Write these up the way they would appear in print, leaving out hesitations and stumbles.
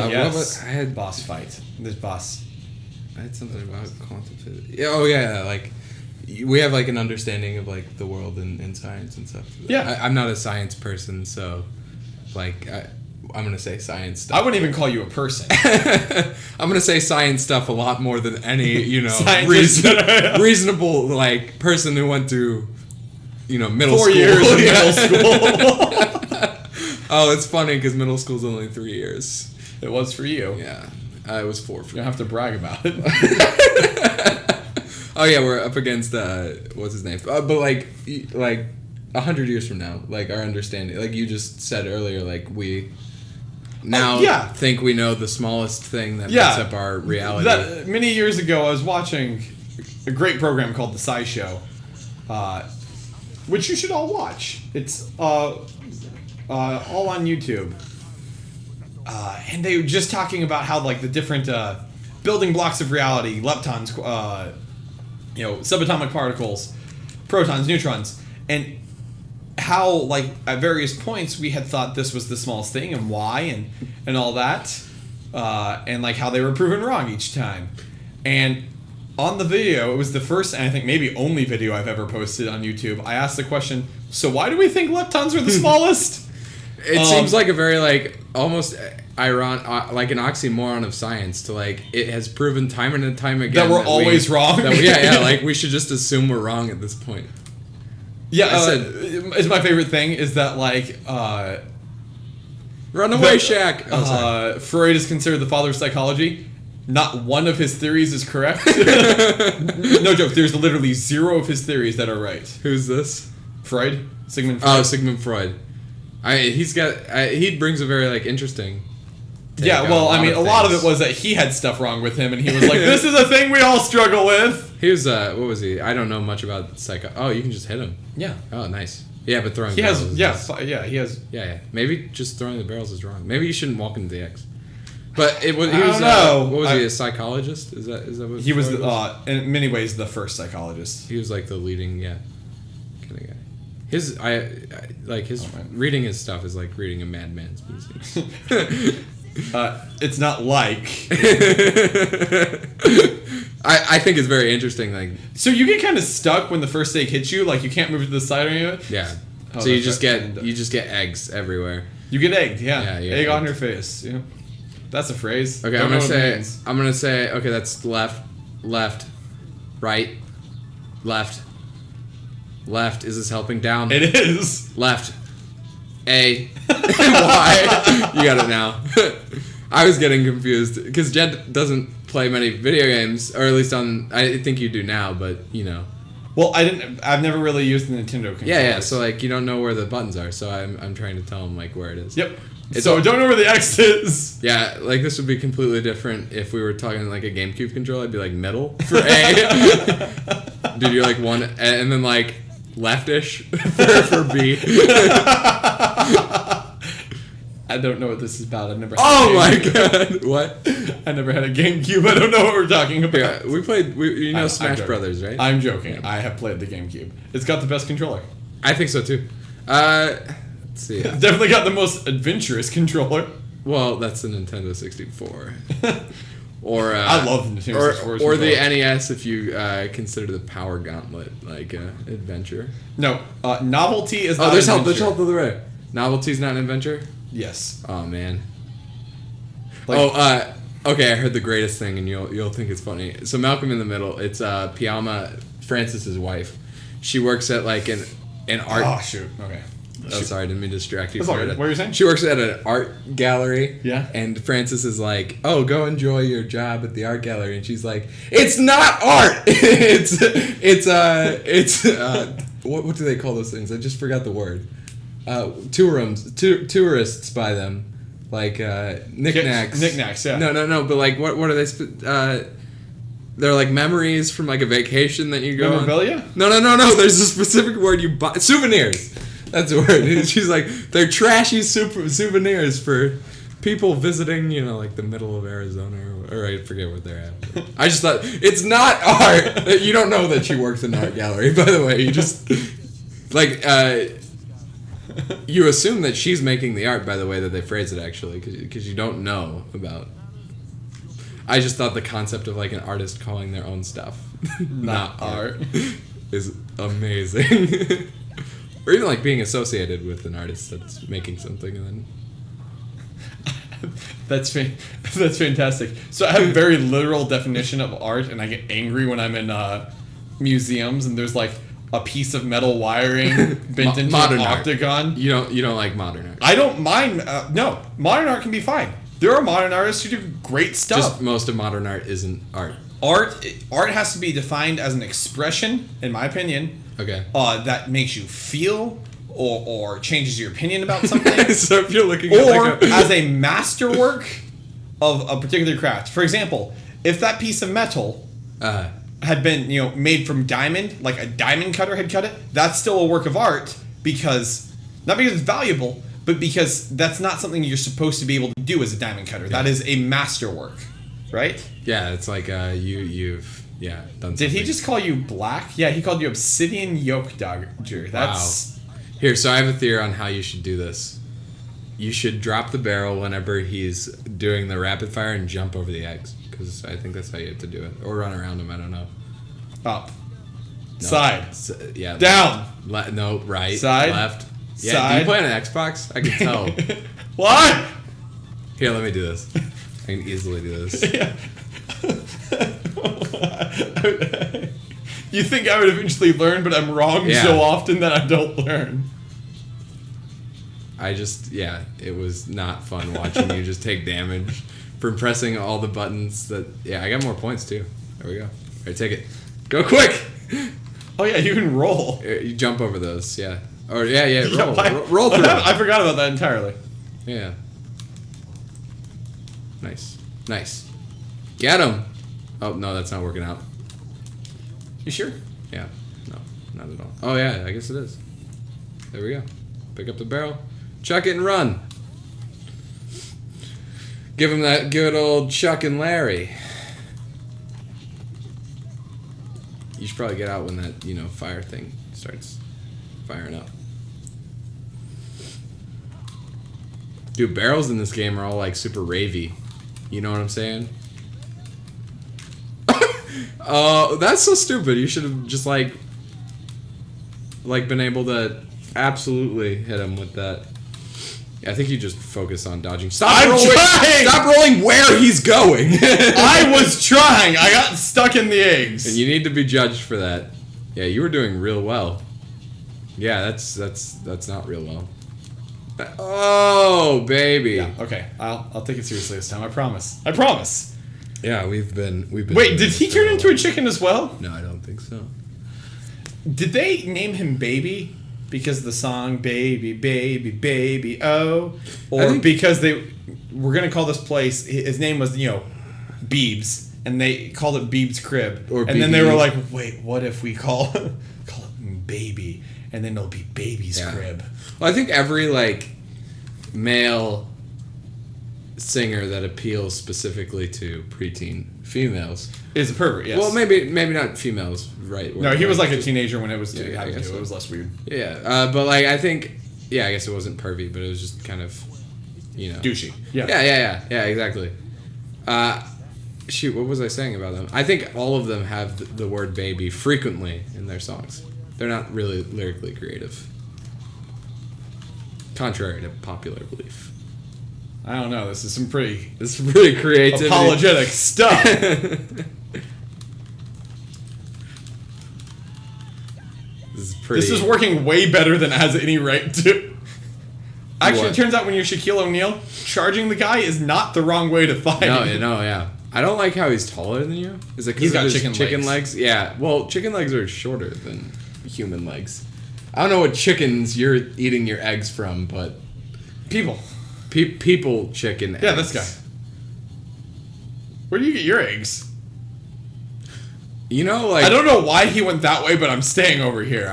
Yes. I had boss fight. This boss. I had something about quantum physics. Oh yeah, like we have like an understanding of like the world and science and stuff. Yeah, I'm not a science person, so like I'm gonna say science stuff. I wouldn't even call you a person. I'm gonna say science stuff a lot more than any reasonable like person who went to middle 4 school. years in middle school. Oh, it's funny because middle school's only 3 years. It was for you. Yeah, it was 4 for you. Don't have to brag about it. Oh yeah, we're up against what's his name? But like 100 years from now, like our understanding, like you just said earlier, like we now think we know the smallest thing that makes up our reality. Many years ago, I was watching a great program called The SciShow, which you should all watch. It's all on YouTube. And they were just talking about how like the different building blocks of reality, leptons, subatomic particles, protons, neutrons, and how like at various points we had thought this was the smallest thing and why and all that, and like how they were proven wrong each time. And on the video, it was the first and I think maybe only video I've ever posted on YouTube. I asked the question, so why do we think leptons are the smallest? It seems like a very like almost ironic, like an oxymoron of science to like it has proven time and time again that we're always wrong. Like we should just assume we're wrong at this point. Yeah, it's my favorite thing is that like run away, Shaq. Freud is considered the father of psychology. Not one of his theories is correct. No joke. There's literally 0 of his theories that are right. Who's this? Freud. Sigmund Freud. Oh, Sigmund Freud. He brings a very like interesting. Yeah, well, I mean, a lot of it was that he had stuff wrong with him, and he was like, "This is a thing we all struggle with." He was what was he? I don't know much about psycho. Oh, you can just hit him. Yeah. Oh, nice. Yeah, but throwing. He barrels has. is He has. Yeah. Maybe just throwing the barrels is wrong. Maybe you shouldn't walk into the X. But it was. He was. What was he? A psychologist? Is that what he was? In many ways, the first psychologist. He was like the leading, kind of guy. His reading his stuff is like reading a madman's music. It's not like. I think it's very interesting. Like, so you get kind of stuck when the first steak hits you, like you can't move to the side or anything. Yeah. So you just get eggs everywhere. You get egged, yeah. Egg on egged. your face. Yeah. That's a phrase. Okay, I'm gonna say. Okay, that's left, right, left. Left. Is this helping? Down. It is. Left. A. Y. You got it now. I was getting confused because Jed doesn't play many video games, or at least I think you do now, but Well, I've never really used the Nintendo controller. Yeah. So like you don't know where the buttons are, so I'm trying to tell him like where it is. Yep. So don't know where the X is. Yeah, like this would be completely different if we were talking like a GameCube controller. I'd be like middle for A. Dude, you're like one, and then like leftish for B. I don't know what this is about. I've never. Oh my god! What? I never had a GameCube. I don't know what we're talking about. Yeah, we played. Smash Brothers, right? I'm joking. Yeah. I have played the GameCube. It's got the best controller. I think so too. Let's see. It's definitely got the most adventurous controller. Well, that's the Nintendo 64. Or I love the Nintendo 64. Or the NES if you consider the Power Gauntlet like adventure. No, novelty is not. Oh, there's help. There's help to the right. Novelty's not an adventure. Yes. Oh man. Okay. I heard the greatest thing, and you'll think it's funny. So Malcolm in the Middle. It's Piama, Francis's wife. She works at like an art. Oh shoot. Okay. Oh, sorry, I didn't mean to distract you. That's all right. What were you saying? She works at an art gallery. Yeah. And Francis is like, "Oh, go enjoy your job at the art gallery," and she's like, "It's not art. it's what do they call those things? I just forgot the word. Tourists buy them, like knickknacks. Knickknacks, yeah. No. But like, what are they? They're like memories from like a vacation that you go Memorabilia? on. No. There's a specific word you buy. Souvenirs. That's the word. She's like, they're trashy souvenirs for people visiting, like the middle of Arizona, or I forget what they're at. I just thought, it's not art. You don't know that she works in an art gallery, by the way. You just... Like, you assume that she's making the art by the way that they phrase it, actually, because you don't know about. I just thought the concept of like an artist calling their own stuff not art is amazing. Or even like being associated with an artist that's making something and then. That's fantastic. So I have a very literal definition of art, and I get angry when I'm in museums and there's like a piece of metal wiring bent into an octagon. Art. You don't like modern art. I don't mind. No, modern art can be fine. There are modern artists who do great stuff. Just most of modern art isn't art. Art has to be defined as an expression, in my opinion. Okay. That makes you feel or changes your opinion about something. So if you're looking at as a masterwork of a particular craft. For example, if that piece of metal had been made from diamond, like a diamond cutter had cut it, that's still a work of art not because it's valuable, but because that's not something you're supposed to be able to do as a diamond cutter. Yeah. That is a masterwork, right? Yeah, it's like you've done something. Did he just call you black? Yeah, he called you obsidian yoke dodger. That's... Wow. Here, so I have a theory on how you should do this. You should drop the barrel whenever he's doing the rapid fire and jump over the eggs. Because I think that's how you have to do it. Or run around them, I don't know. Up. No. Side. Yeah. Down. No, right. Side. Left. Yeah, Side. do you play on an Xbox? I can tell. What? Here, let me do this. I can easily do this. Yeah. You think I would eventually learn, but I'm wrong so often that I don't learn. It was not fun watching you just take damage from pressing all the buttons I got more points too. There we go. All right, take it. Go quick! Oh yeah, you can roll. You jump over those, yeah. Or roll through them. I forgot about that entirely. Yeah. Nice. Get him! Oh, no, that's not working out. You sure? Yeah. No, not at all. Oh, yeah, I guess it is. There we go. Pick up the barrel. Chuck it and run. Give him that good old Chuck and Larry. You should probably get out when that, fire thing starts firing up. Dude, barrels in this game are all, like, super ravey. You know what I'm saying? That's so stupid. You should have just like been able to absolutely hit him with that. Yeah, I think you just focus on dodging. Stop rolling where he's going. I was trying. I got stuck in the eggs. And you need to be judged for that. Yeah, you were doing real well. Yeah, that's not real well. Oh, baby. Yeah, okay. I'll take it seriously this time. I promise. Yeah, we've been. Wait, did he turn into a chicken as well? No, I don't think so. Did they name him Baby because of the song Baby, Baby, Baby, Oh? Or because they were going to call this place, his name was, Beebs, and they called it Beeb's Crib. And then they were like, wait, what if we call it Baby, and then it'll be Baby's Crib? Well, I think every, male singer that appeals specifically to preteen females is a pervert. Yes. Well, maybe not females, right? No, he was like a teenager when it was. It was less weird. Yeah, but I think, I guess it wasn't pervy, but it was just kind of, douchey. Yeah, exactly. Shoot, what was I saying about them? I think all of them have the word baby frequently in their songs. They're not really lyrically creative, contrary to popular belief. I don't know. This is some pretty creative, apologetic stuff. This is working way better than it has any right to. Actually, it turns out when you're Shaquille O'Neal, charging the guy is not the wrong way to fight. No, yeah. I don't like how he's taller than you. Is it because of his chicken legs? Yeah. Well, chicken legs are shorter than human legs. I don't know what chickens you're eating your eggs from, but people chicken eggs. Yeah, this guy. Where do you get your eggs? I don't know why he went that way, but I'm staying over here.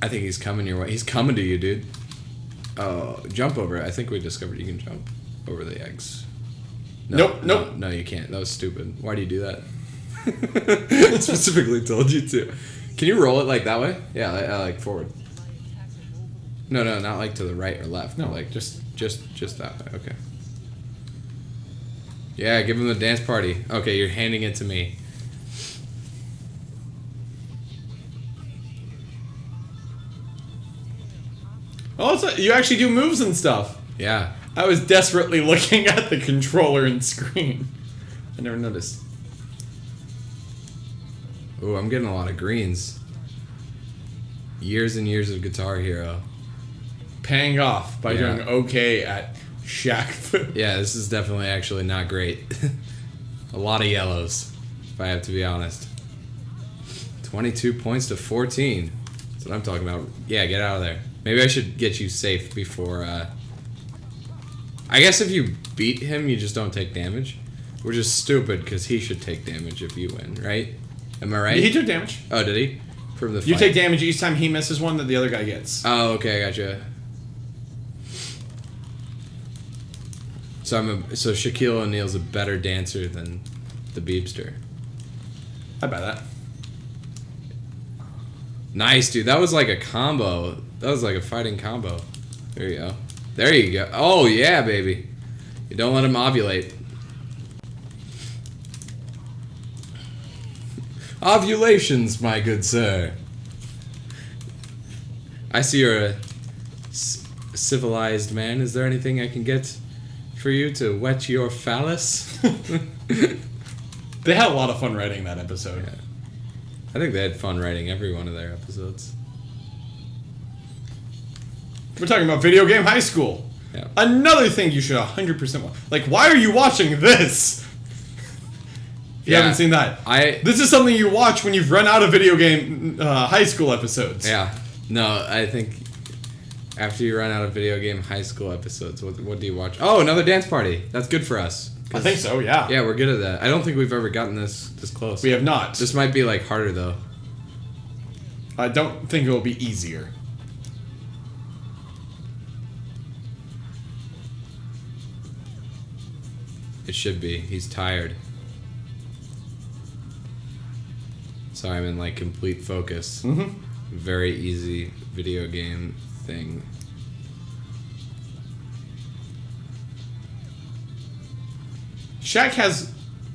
I think he's coming your way. He's coming to you, dude. Oh, jump over it. I think we discovered you can jump over the eggs. Nope. No, you can't. That was stupid. Why do you do that? I specifically told you to. Can you roll it that way? Yeah, like forward. No, not like to the right or left. No, like just that way. Okay. Yeah, give him the dance party. Okay, you're handing it to me. Oh, you actually do moves and stuff. Yeah. I was desperately looking at the controller and screen. I never noticed. Ooh, I'm getting a lot of greens. Years and years of Guitar Hero. Paying off by doing okay at SHAQ'FU. Yeah, this is definitely actually not great. A lot of yellows, if I have to be honest. 22 points to 14. That's what I'm talking about. Yeah, get out of there. Maybe I should get you safe before... I guess if you beat him, you just don't take damage. Which is stupid, because he should take damage if you win, right? Am I right? He took damage. Oh, did he? From the fight. You take damage each time he misses one that the other guy gets. Oh, okay, I gotcha. So Shaquille O'Neal's a better dancer than the Beebster. I buy that. Nice, dude. That was like a combo. That was like a fighting combo. There you go. There you go. Oh, yeah, baby. You don't let him ovulate. Ovulations, my good sir. I see you're a civilized man. Is there anything I can get for you to wet your phallus? They had a lot of fun writing that episode. Yeah. I think they had fun writing every one of their episodes. We're talking about Video Game High School. Yeah. Another thing you should 100% watch. Like, why are you watching this? If you haven't seen that. This is something you watch when you've run out of Video Game High School episodes. Yeah. No, I think after you run out of Video Game High School episodes, what do you watch? Oh, another dance party. That's good for us. I think so, yeah. Yeah, we're good at that. I don't think we've ever gotten this close. We have not. This might be, like, harder, though. I don't think it will be easier. It should be. He's tired. So I'm in, like, complete focus. Mm-hmm. Very easy video game thing. Shaq has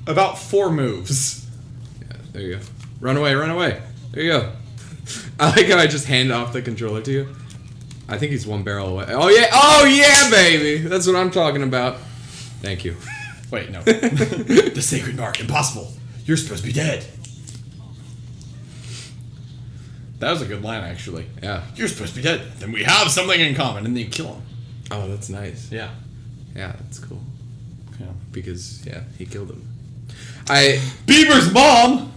about 4 moves. Yeah, there you go. Run away, run away. There you go. I like how I just hand off the controller to you. I think he's one barrel away. Oh yeah, baby. That's what I'm talking about. Thank you. Wait, no. The sacred mark, impossible. You're supposed to be dead. That was a good line, actually. Yeah. You're supposed to be dead. Then we have something in common, and then you kill him. Oh, that's nice. Yeah. Yeah, that's cool. Yeah. Because, yeah, he killed him. Bieber's mom!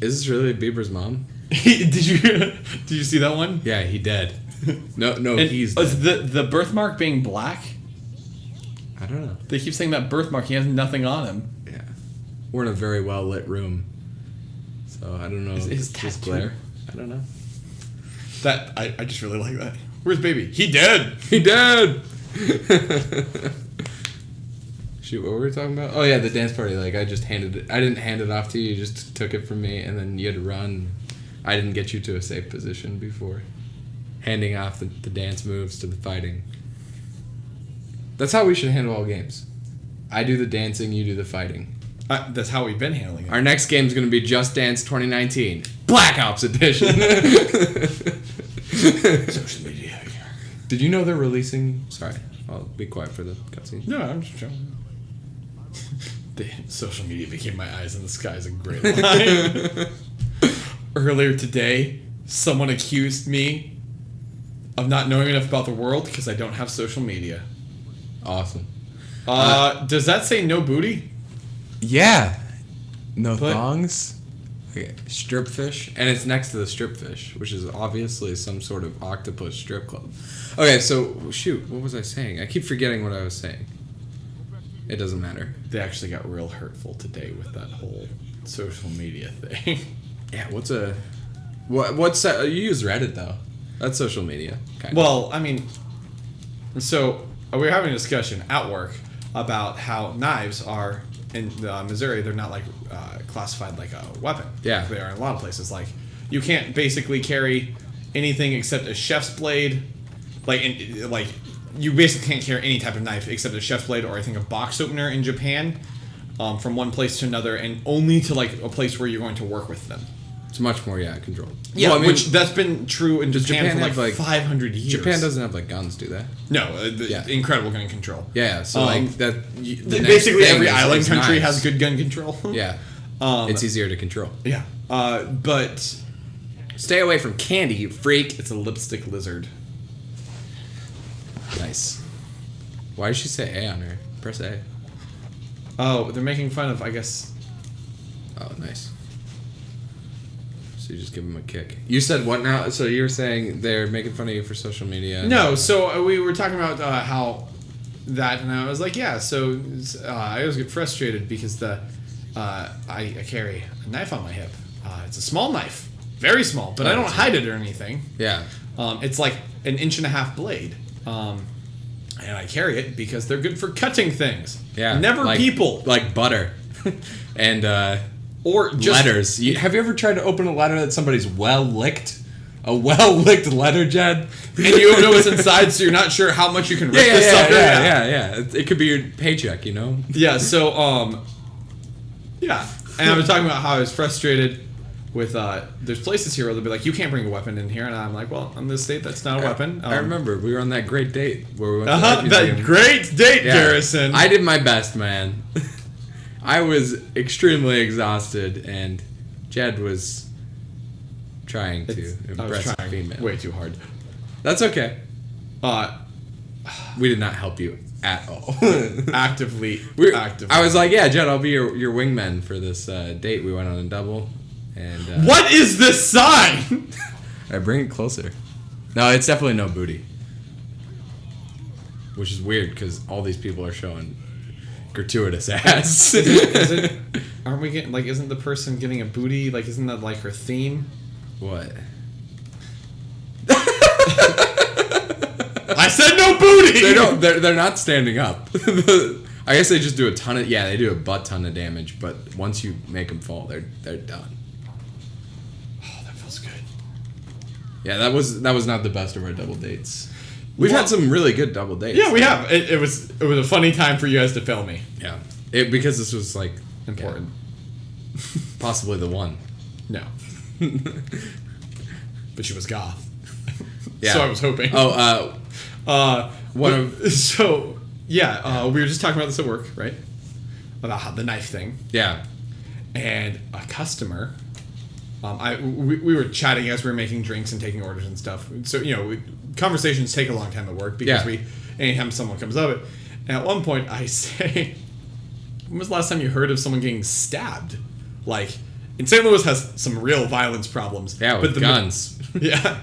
Is this really Bieber's mom? Did you see that one? Yeah, he dead. No, and he's dead. Is the birthmark being black? I don't know. They keep saying that birthmark. He has nothing on him. Yeah. We're in a very well lit room. So, I don't know. Is this glare? I don't know. That I just really like that. Where's baby? He dead. He dead. Shoot, what were we talking about? Oh yeah, the dance party. Like I didn't hand it off to you. You just took it from me, and then you had to run. I didn't get you to a safe position before handing off the dance moves to the fighting. That's how we should handle all games. I do the dancing, you do the fighting. That's how we've been handling it. Our next game is going to be Just Dance 2019. Black Ops Edition. Social media. Did you know they're releasing... Sorry, I'll be quiet for the cutscene. No, I'm just joking. Social media became my eyes in the sky is a great line. Earlier today, someone accused me of not knowing enough about the world because I don't have social media. Awesome. Does that say no booty? Yeah. No thongs. Okay. Strip fish. And it's next to the strip fish, which is obviously some sort of octopus strip club. Okay, so, shoot, what was I saying? I keep forgetting what I was saying. It doesn't matter. They actually got real hurtful today with that whole social media thing. Yeah, what's you use Reddit, though. That's social media, kind of. Well, I mean, so we were having a discussion at work about how knives are... In Missouri, they're not like classified like a weapon. Yeah, they are in a lot of places. Like you can't basically carry anything except a chef's blade like you basically can't carry any type of knife except a chef's blade or I think a box opener in Japan, from one place to another, and only to like a place where you're going to work with them. It's much more controlled. Yeah, well, I mean, which that's been true in Japan for like 500 years. Japan doesn't have like guns, do they? No, incredible gun control. Yeah, so like that. Basically, every island country has good gun control. Yeah, it's easier to control. Yeah, but stay away from candy, you freak. It's a lipstick lizard. Nice. Why did she say A on her? Press A. Oh, they're making fun of, I guess. Oh, nice. So you just give them a kick. You said what now? So you were saying they're making fun of you for social media? No, so we were talking about how that, and I was like, yeah, so I always get frustrated because I carry a knife on my hip. It's a small knife. Very small, but I don't hide it or anything. Yeah. It's like an 1.5-inch blade. And I carry it because they're good for cutting things. Yeah. Never like, people. Like butter. And or just letters. Have you ever tried to open a letter that somebody's well-licked? A well-licked letter, Jed? And you don't know what's inside, so you're not sure how much you can rip this sucker. Yeah. It could be your paycheck, you know? Yeah, so, yeah. And I was talking about how I was frustrated with, there's places here where they'll be like, you can't bring a weapon in here. And I'm like, well, in this state, that's not a weapon. I remember. We were on that great date where we went to that great date, Garrison. I did my best, man. I was extremely exhausted, and Jed was trying to impress a female. Way too hard. That's okay. We did not help you at all. Actively. I was like, yeah, Jed, I'll be your wingman for this date. We went on a double. And what is this sign? All right, bring it closer. No, it's definitely no booty. Which is weird because all these people are showing gratuitous ass. Aren't we getting isn't the person getting a booty? Like, isn't that like her theme? What? I said no booty. They don't. They're not standing up. I guess they just do a ton of they do a butt ton of damage. But once you make them fall, they're done. Yeah, that was not the best of our double dates. We've had some really good double dates. Yeah, we have. It was a funny time for you guys to fail me. Yeah, because this was like important. Possibly the one. No. But she was goth. Yeah. So I was hoping. We were just talking about this at work, right? About the knife thing. Yeah. And a customer. We were chatting as we were making drinks and taking orders and stuff. So, conversations take a long time at work because anytime someone comes up, and at one point I say, when was the last time you heard of someone getting stabbed? Like, in St. Louis has some real violence problems. Yeah, with guns. Yeah.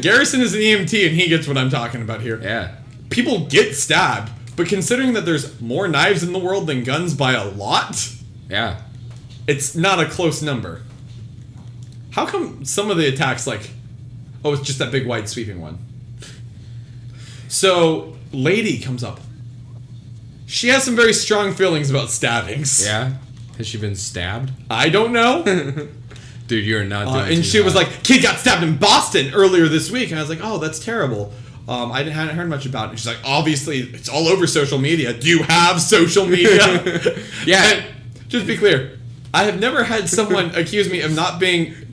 Garrison is an EMT and he gets what I'm talking about here. Yeah. People get stabbed, but considering that there's more knives in the world than guns by a lot, yeah, it's not a close number. How come some of the attacks it's just that big wide sweeping one? So, lady comes up. She has some very strong feelings about stabbings. Yeah? Has she been stabbed? I don't know. Dude, you're not doing and she was like, kid got stabbed in Boston earlier this week. And I was like, oh, that's terrible. I hadn't heard much about it. And she's like, obviously, it's all over social media. Do you have social media? Yeah. And just be clear. I have never had someone accuse me of not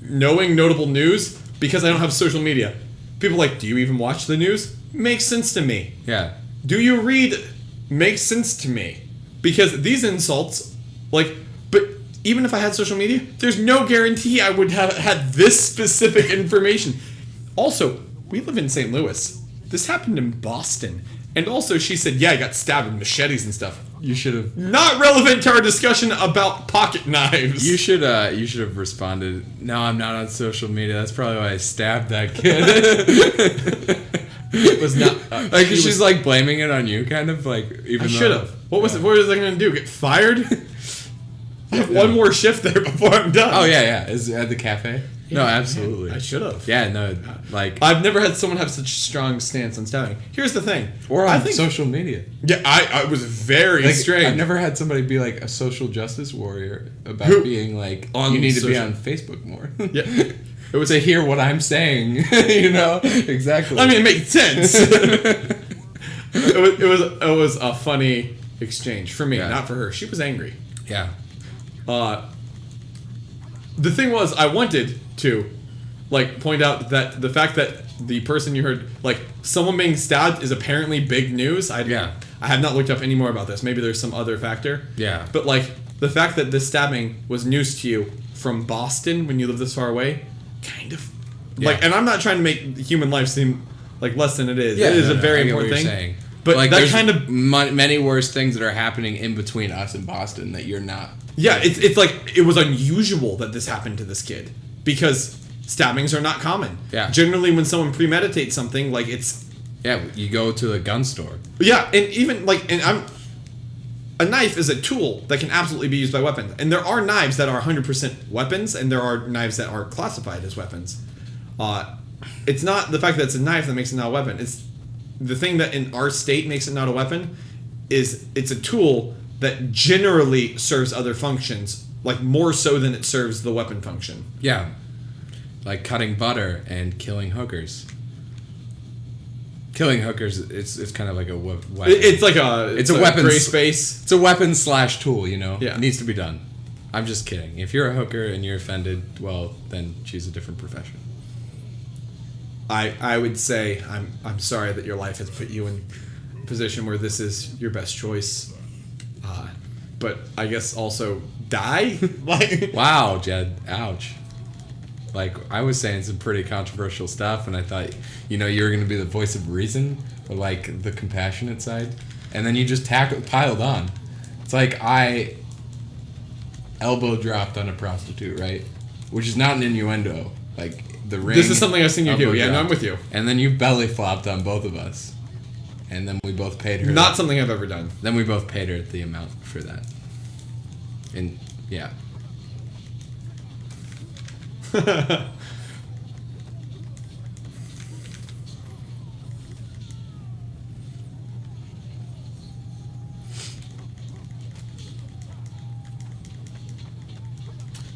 knowing notable news because I don't have social media. People are like, do you even watch the news? Makes sense to me. Yeah. Do you read? Makes sense to me. Because these insults, but even if I had social media, there's no guarantee I would have had this specific information. Also, we live in St. Louis. This happened in Boston. And also, she said, yeah, I got stabbed with machetes and stuff. You should have... Not relevant to our discussion about pocket knives. You should have responded, no, I'm not on social media. That's probably why I stabbed that kid. It was not... she's blaming it on you, kind of, even I should have. What was I going to do? Get fired? I have one more shift there before I'm done. Oh, yeah. Is it at the cafe? Yeah, no, absolutely. I should have. Yeah, no, I've never had someone have such a strong stance on stabbing. Here's the thing. Or on social media. Yeah, I was very strange. I've never had somebody be a social justice warrior about being you need to be on Facebook more. Yeah. It was to hear what I'm saying. You know? Exactly. I mean, it makes sense. it was a funny exchange for me, not for her. She was angry. Yeah. The thing was, I wanted to, like, point out that the fact that the person you heard, like, someone being stabbed is apparently big news. I have not looked up any more about this. Maybe there's some other factor. Yeah. But, like, the fact that this stabbing was news to you from Boston when you live this far away, kind of. Yeah. Like, and I'm not trying to make human life seem, like, less than it is. Yeah, it is a very important thing. Saying. But like, that kind of... many worse things that are happening in between us and Boston that you're not... Yeah, it's like, it was unusual that this happened to this kid. Because stabbings are not common. Yeah. Generally, when someone premeditates something, like, it's... Yeah, you go to a gun store. Yeah, and even, like, a knife is a tool that can absolutely be used by weapons. And there are knives that are 100% weapons, and there are knives that are classified as weapons. It's not the fact that it's a knife that makes it not a weapon. It's the thing that in our state makes it not a weapon is it's a tool that generally serves other functions, like more so than it serves the weapon function. Yeah. Like cutting butter and killing hookers. Killing hookers, it's kind of like a weapon. It's like it's a weapon gray space. It's a weapon / tool, you know? Yeah. It needs to be done. I'm just kidding. If you're a hooker and you're offended, well, then choose a different profession. I would say I'm sorry that your life has put you in a position where this is your best choice. But I guess also die? Like, wow, Jed. Ouch. Like, I was saying some pretty controversial stuff, and I thought, you know, you were going to be the voice of reason, or, like, the compassionate side. And then you just piled on. It's like I elbow dropped on a prostitute, right? Which is not an innuendo. Like, the ring... This is something I've seen you do. Yeah, no, I'm with you. And then you belly flopped on both of us. And then we both paid her... Not something I've ever done. Then we both paid her the amount for that. And, yeah.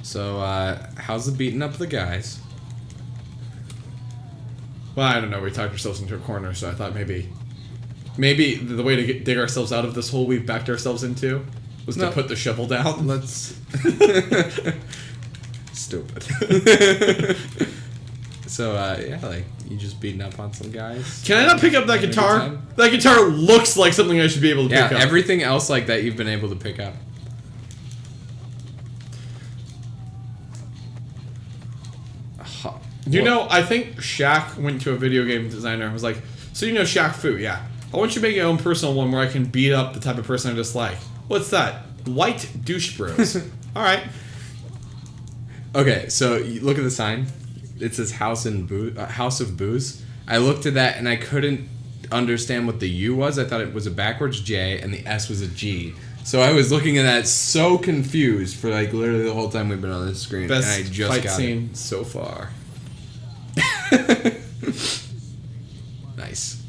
So, how's the beating up the guys? Well, I don't know. We talked ourselves into a corner, so I thought maybe the way to dig ourselves out of this hole we've backed ourselves into was to put the shovel down. Let's... Stupid. So, yeah, like, you just beating up on some guys. Can I not pick up that guitar? That guitar looks like something I should be able to pick up. Yeah, everything else like that you've been able to pick up. You know, I think Shaq went to a video game designer and was like, so you know SHAQ'FU, yeah. I want you to make your own personal one where I can beat up the type of person I dislike. What's that? White douche bros. All right. Okay, so you look at the sign. It says House of Booze. I looked at that and I couldn't understand what the U was. I thought it was a backwards J and the S was a G. So I was looking at that so confused for like literally the whole time we've been on this screen. Best and I just fight got scene so far. Nice.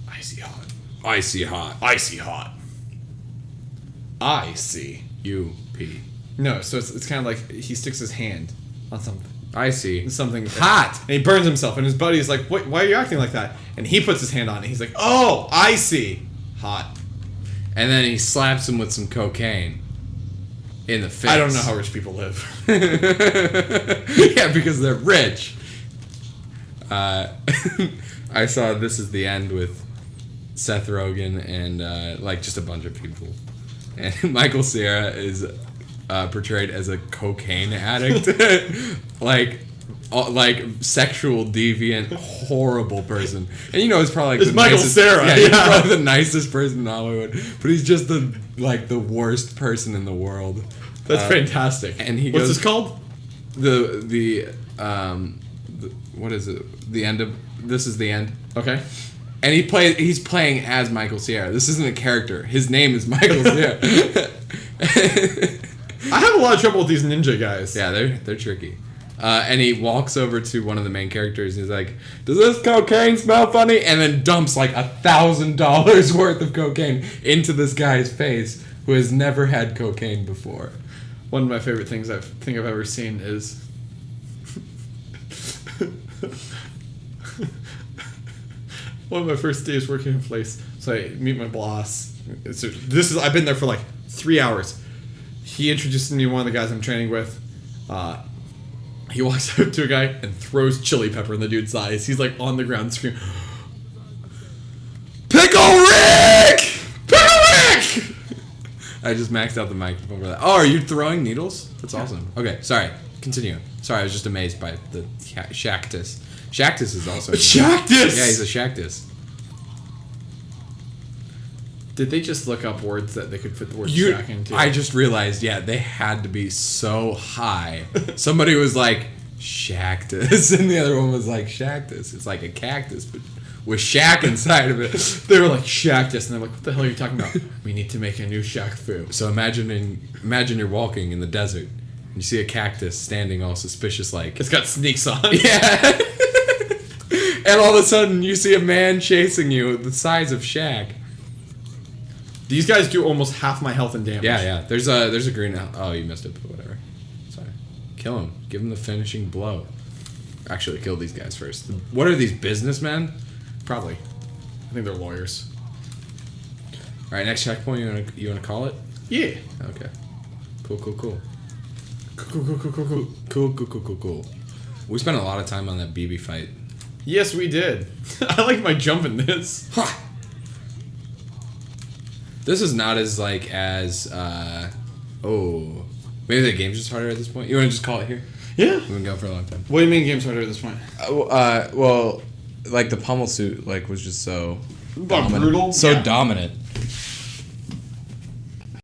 Icy hot. Icy hot. Icy hot. I see. U-P. No, so it's kind of like he sticks his hand on something. I see. Something hot. And he burns himself, and his buddy's like, "Wait, why are you acting like that?" And he puts his hand on it. He's like, "Oh, I see. Hot." And then he slaps him with some cocaine in the face. I don't know how rich people live. Yeah, because they're rich. I saw This Is the End with Seth Rogen and like just a bunch of people. And Michael Cera is portrayed as a cocaine addict. like sexual deviant, horrible person. And you know, it's probably like it's Michael Cera. Yeah, he's probably the nicest person in Hollywood, but he's just the worst person in the world. That's fantastic. And he what's goes, this called? The what is it? The end of This Is the End. Okay. And he's playing as Michael Cera. This isn't a character. His name is Michael Cera. I have a lot of trouble with these ninja guys. Yeah, they're tricky. And he walks over to one of the main characters and he's like, "Does this cocaine smell funny?" And then dumps like $1,000 worth of cocaine into this guy's face who has never had cocaine before. One of my favorite things I think I've ever seen is one of my first days working in a place. So I meet my boss. I've been there for like 3 hours. He introduces me to one of the guys I'm training with. He walks up to a guy and throws chili pepper in the dude's eyes. He's like on the ground screaming, "Pickle Rick! Pickle Rick!" I just maxed out the microphone for that. Oh, are you throwing needles? That's awesome. Okay, sorry. Continue. Sorry, I was just amazed by the Shaq'tus. Shaq'tus is also... Shaq'tus! Yeah, he's a Shaq'tus. Did they just look up words that they could fit the word Shaq into? I just realized, yeah, they had to be so high. Somebody was like, Shaq'tus, and the other one was like, Shaq'tus. It's like a cactus, but with Shaq inside of it. They were like, Shaq'tus, and they're like, what the hell are you talking about? We need to make a new SHAQ'FU. So imagine you're walking in the desert, and you see a cactus standing all suspicious like. It's got sneaks on. Yeah. And all of a sudden, you see a man chasing you the size of Shaq. These guys do almost half my health and damage. Yeah. There's a green... Oh, you missed it, but whatever. Sorry. Kill him. Give him the finishing blow. Actually, kill these guys first. What are these, businessmen? Probably. I think they're lawyers. All right, next checkpoint, you wanna call it? Yeah. Okay. Cool. Cool. We spent a lot of time on that BB fight. Yes, we did. I like my jump in this. Ha! This is not as maybe the game's just harder at this point. You want to just call it here? Yeah. We've been going for a long time. What do you mean game's harder at this point? Well, like the pummel suit, like was just so brutal. So dominant.